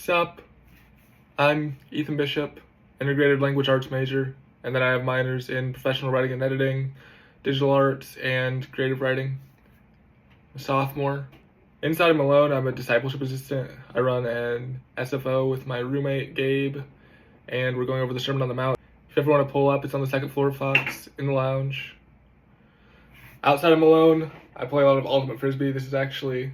Sup, I'm Ethan Bishop, integrated language arts major, and then I have minors in professional writing and editing, digital arts, and creative writing. I'm a sophomore. Inside of Malone, I'm a discipleship assistant. I run an SFO with my roommate, Gabe, and we're going over the Sermon on the Mount. If you ever want to pull up, it's on the second floor of Fox in the lounge. Outside of Malone, I play a lot of Ultimate Frisbee. This is actually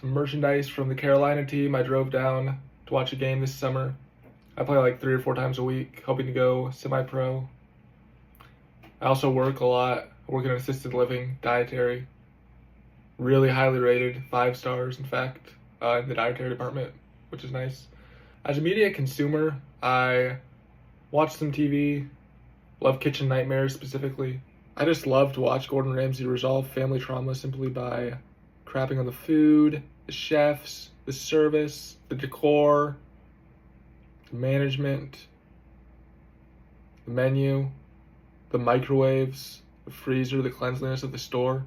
some merchandise from the Carolina team. I drove down to watch a game this summer. I play like 3 or 4 times a week, hoping to go semi-pro. I also work a lot. I work in an assisted living, dietary. Really highly rated, 5 stars in fact, in the dietary department, which is nice. As a media consumer, I watch some TV, love Kitchen Nightmares specifically. I just love to watch Gordon Ramsay resolve family trauma simply by crapping on the food, the chefs, the service, the decor, the management, the menu, the microwaves, the freezer, the cleanliness of the store,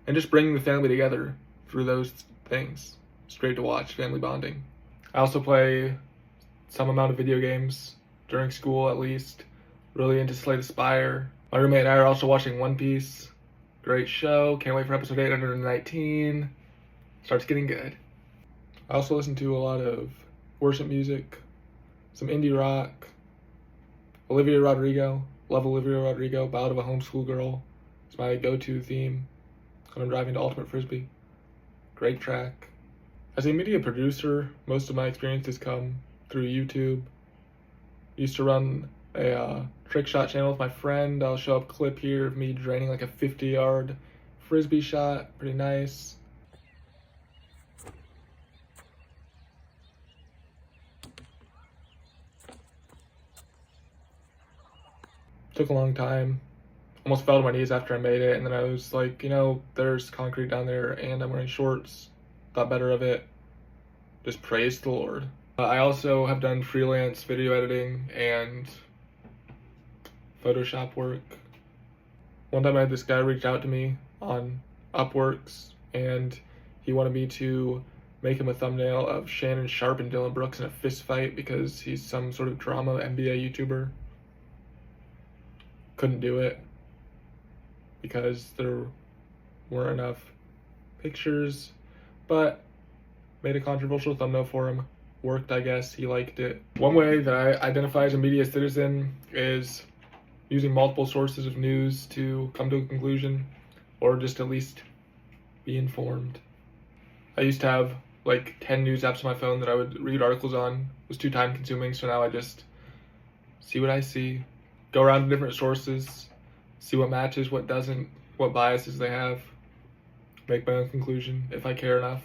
and just bringing the family together through those things. It's great to watch, family bonding. I also play some amount of video games during school at least. Really into Slay the Spire. My roommate and I are also watching One Piece. Great show. Can't wait for episode 819. Starts getting good. I also listen to a lot of worship music, some indie rock. Olivia Rodrigo. Love Olivia Rodrigo. Ballad of a Homeschool Girl. It's my go-to theme when I'm driving to Ultimate Frisbee. Great track. As a media producer, most of my experience has come through YouTube. Used to run a trick shot channel with my friend. I'll show up a clip here of me draining like a 50-yard frisbee shot. Pretty nice. Took a long time. Almost fell to my knees after I made it, and then I was like, there's concrete down there and I'm wearing shorts. Thought better of it. Just praised the Lord. I also have done freelance video editing and Photoshop work. One time I had this guy reach out to me on Upworks, and he wanted me to make him a thumbnail of Shannon Sharp and Dylan Brooks in a fist fight because he's some sort of drama NBA YouTuber. Couldn't do it because there weren't enough pictures, but made a controversial thumbnail for him. Worked, I guess. He liked it. One way that I identify as a media citizen is using multiple sources of news to come to a conclusion, or just at least be informed. I used to have like 10 news apps on my phone that I would read articles on. It was too time consuming, so now I just see what I see, go around to different sources, see what matches, what doesn't, what biases they have, make my own conclusion if I care enough.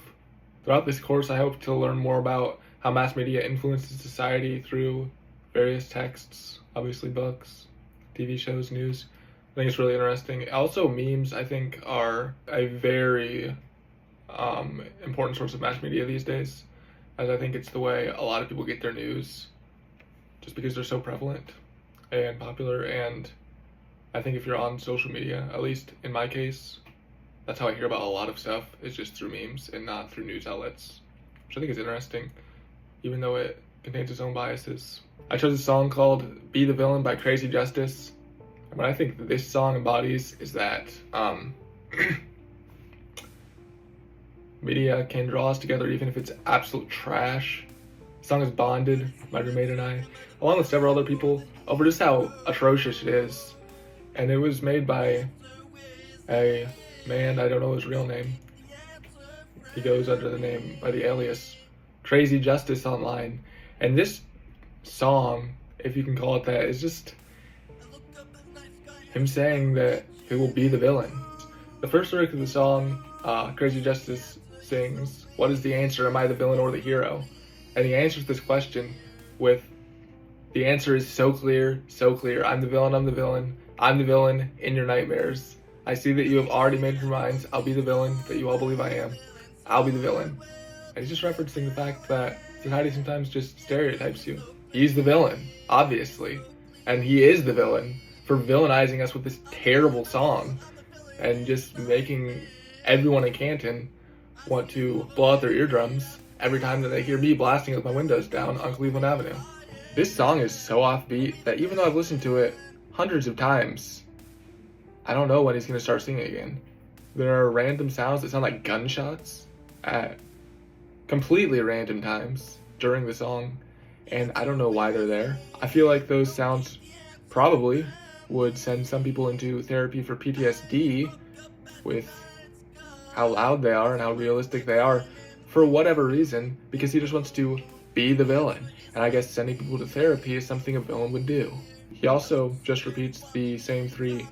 Throughout this course, I hope to learn more about how mass media influences society through various texts, obviously books, TV shows, news. I think it's really interesting. Also, memes, I think, are a very important source of mass media these days, as I think it's the way a lot of people get their news, just because they're so prevalent and popular. And I think if you're on social media, at least in my case, that's how I hear about a lot of stuff, is just through memes and not through news outlets, which I think is interesting, even though it contains its own biases. I chose a song called Be the Villain by CrazyJustice. And what I think that this song embodies is that media can draw us together even if it's absolute trash. The song is bonded, my roommate and I, along with several other people, over just how atrocious it is. And it was made by a man, I don't know his real name. He goes under the name, by the alias CrazyJustice online. And this song, if you can call it that, is just him saying that he will be the villain. The first lyric of the song, CrazyJustice sings, "What is the answer? Am I the villain or the hero?" And he answers this question with, "The answer is so clear, so clear. I'm the villain, I'm the villain. I'm the villain in your nightmares. I see that you have already made up your minds. I'll be the villain that you all believe I am. I'll be the villain." And he's just referencing the fact that society sometimes just stereotypes you. He's the villain, obviously. And he is the villain for villainizing us with this terrible song and just making everyone in Canton want to blow out their eardrums every time that they hear me blasting with my windows down on Cleveland Avenue. This song is so offbeat that even though I've listened to it hundreds of times, I don't know when he's gonna start singing again. There are random sounds that sound like gunshots at completely random times during the song, and I don't know why they're there. I feel like those sounds probably would send some people into therapy for PTSD with how loud they are and how realistic they are for whatever reason, because he just wants to be the villain. And I guess sending people to therapy is something a villain would do. He also just repeats the same 3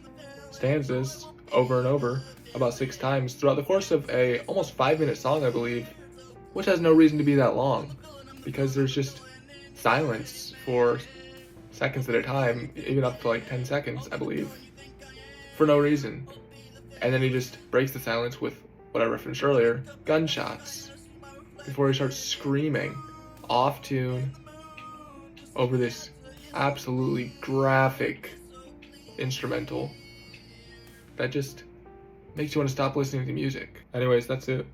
stanzas over and over about 6 times throughout the course of a almost 5-minute song, I believe, which has no reason to be that long, because there's just silence for seconds at a time, even up to like 10 seconds, I believe, for no reason. And then he just breaks the silence with what I referenced earlier, gunshots, before he starts screaming off tune over this absolutely graphic instrumental that just makes you want to stop listening to music. Anyways, that's it.